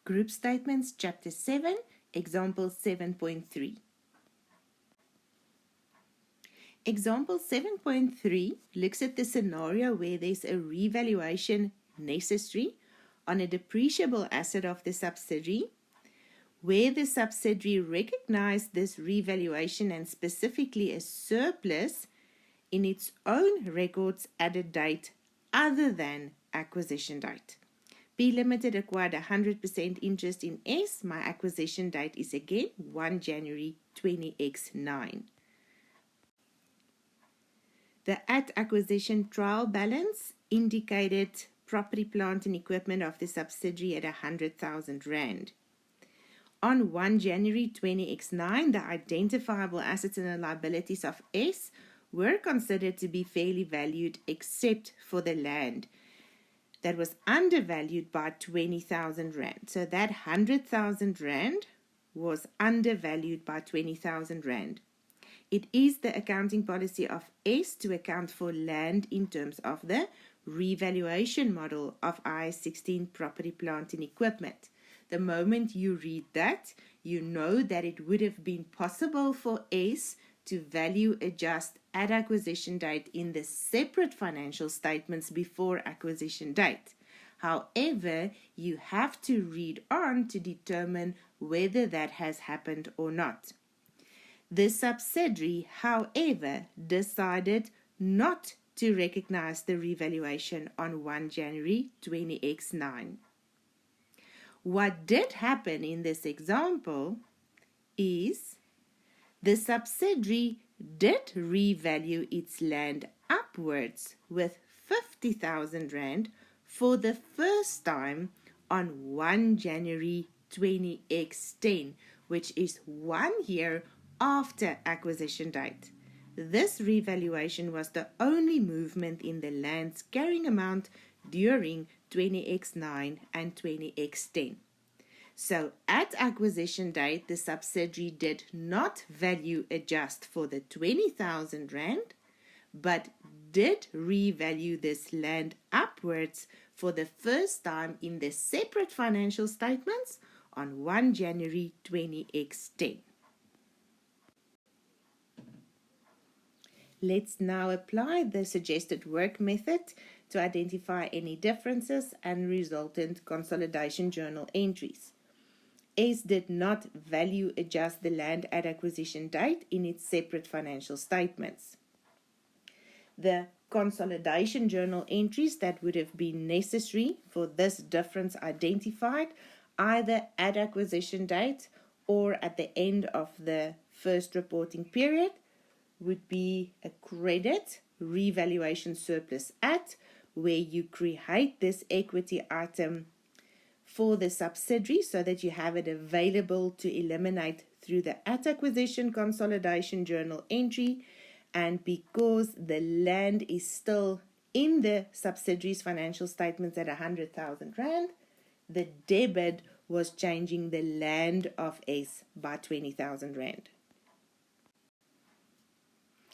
Group Statements, Chapter 7, Example 7.3. Example 7.3 looks at the scenario where there's a revaluation necessary on a depreciable asset of the subsidiary, where the subsidiary recognized this revaluation and specifically a surplus in its own records at a date other than acquisition date. B Limited acquired 100% interest in S. My acquisition date is again 1 January 20X9. The at acquisition trial balance indicated property, plant and equipment of the subsidiary at 100,000 Rand. On 1 January 20X9, the identifiable assets and liabilities of S were considered to be fairly valued except for the land that was undervalued by 20,000 Rand. So that 100,000 Rand was undervalued by 20,000 Rand. It is the accounting policy of S to account for land in terms of the revaluation model of IAS 16 property, plant and equipment. The moment you read that, you know that it would have been possible for S to value adjust at acquisition date in the separate financial statements before acquisition date. However, you have to read on to determine whether that has happened or not. The subsidiary, however, decided not to recognize the revaluation on 1 January 20X9. What did happen in this example is the subsidiary did revalue its land upwards with 50,000 Rand for the first time on 1 January 20X10, which is 1 year after acquisition date. This revaluation was the only movement in the land's carrying amount during 20X9 and 20X10. So at acquisition date, the subsidiary did not value adjust for the 20,000 Rand, but did revalue this land upwards for the first time in the separate financial statements on 1 January 20X10. Let's now apply the suggested work method to identify any differences and resultant consolidation journal entries. S did not value adjust the land at acquisition date in its separate financial statements. The consolidation journal entries that would have been necessary for this difference identified either at acquisition date or at the end of the first reporting period would be a credit revaluation surplus at, where you create this equity item for the subsidiary so that you have it available to eliminate through the at acquisition consolidation journal entry. And because the land is still in the subsidiary's financial statements at 100,000 Rand, the debit was changing the land of S by 20,000 Rand.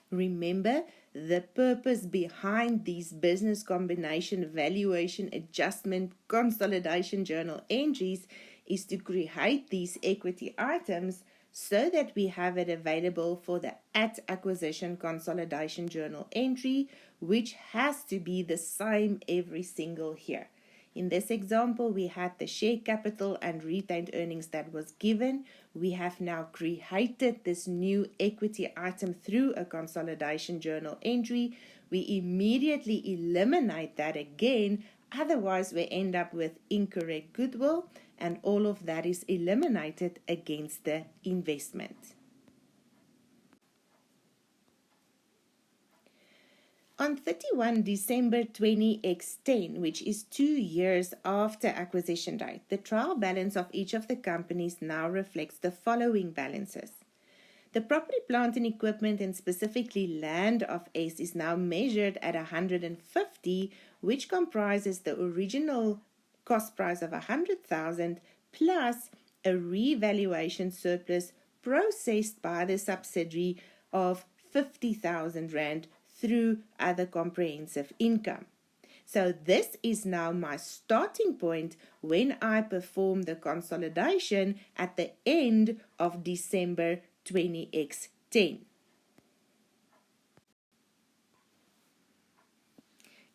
Remember, the purpose behind these business combination valuation adjustment consolidation journal entries is to create these equity items so that we have it available for the at acquisition consolidation journal entry, which has to be the same every single year. In this example, we had the share capital and retained earnings that was given. We have now created this new equity item through a consolidation journal entry. We immediately eliminate that again, otherwise we end up with incorrect goodwill, and all of that is eliminated against the investment. On 31 December 20X10, which is 2 years after acquisition date, the trial balance of each of the companies now reflects the following balances. The property, plant and equipment, and specifically land of S is now measured at 150, which comprises the original cost price of 100,000 plus a revaluation surplus processed by the subsidiary of 50,000 Rand through other comprehensive income. So this is now my starting point when I perform the consolidation at the end of December 20X10.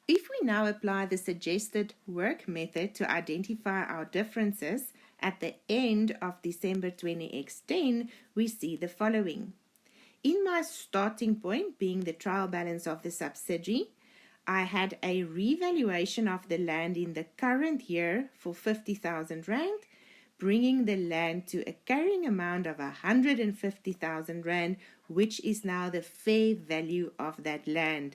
If we now apply the suggested work method to identify our differences at the end of December 20X10, we see the following. In my starting point, being the trial balance of the subsidiary, I had a revaluation of the land in the current year for 50,000 Rand, bringing the land to a carrying amount of 150,000 Rand, which is now the fair value of that land.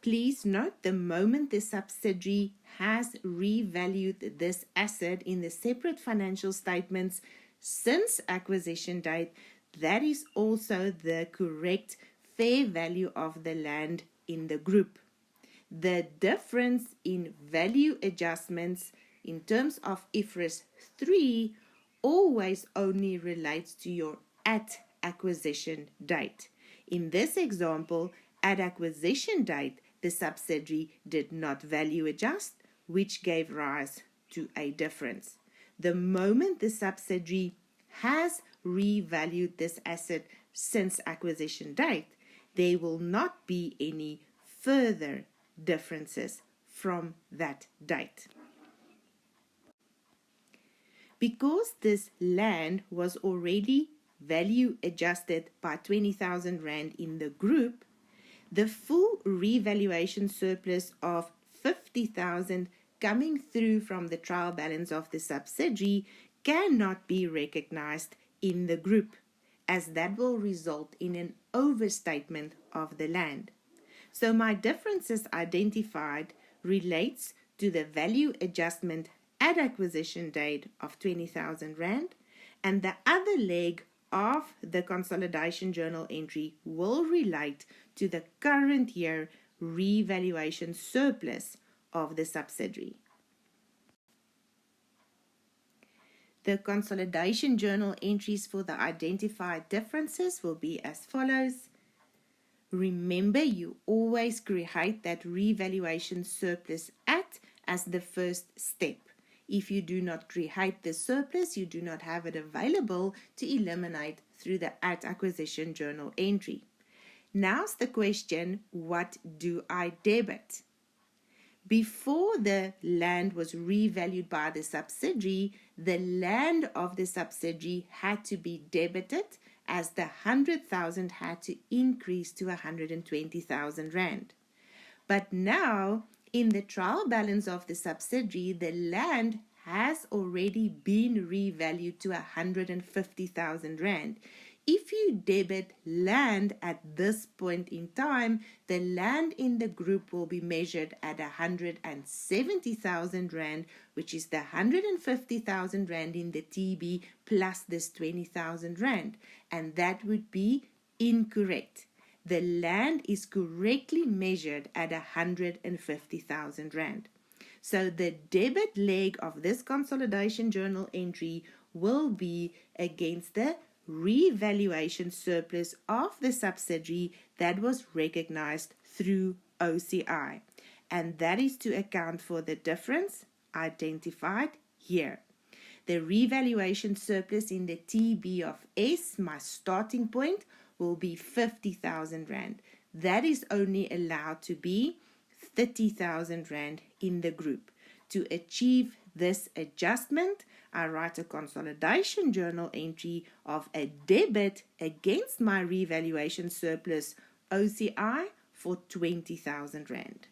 Please note, the moment the subsidiary has revalued this asset in the separate financial statements since acquisition date, that is also the correct fair value of the land in the group. The difference in value adjustments in terms of IFRS 3 always only relates to your at acquisition date. In this example, at acquisition date, the subsidiary did not value adjust, which gave rise to a difference. The moment the subsidiary has revalued this asset since acquisition date, there will not be any further differences from that date. Because this land was already value adjusted by 20,000 Rand in the group, the full revaluation surplus of 50,000 coming through from the trial balance of the subsidiary cannot be recognized in the group, as that will result in an overstatement of the land. So my differences identified relates to the value adjustment at acquisition date of 20,000 Rand, and the other leg of the consolidation journal entry will relate to the current year revaluation surplus of the subsidiary. The consolidation journal entries for the identified differences will be as follows. Remember, you always create that revaluation surplus at as the first step. If you do not create the surplus, you do not have it available to eliminate through the at acquisition journal entry. Now's the question, what do I debit? Before the land was revalued by the subsidiary, the land of the subsidiary had to be debited, as the 100,000 had to increase to 120,000 Rand. But now, in the trial balance of the subsidiary, the land has already been revalued to 150,000 Rand. If you debit land at this point in time, the land in the group will be measured at 170,000 Rand, which is the 150,000 Rand in the TB plus this 20,000 Rand. And that would be incorrect. The land is correctly measured at 150,000 Rand. So the debit leg of this consolidation journal entry will be against the revaluation surplus of the subsidiary that was recognized through OCI, and that is to account for the difference identified here. The revaluation surplus in the TB of S, my starting point, will be 50,000 Rand. That is only allowed to be 30,000 Rand in the group. To achieve this adjustment, I write a consolidation journal entry of a debit against my revaluation surplus OCI for 20,000 Rand.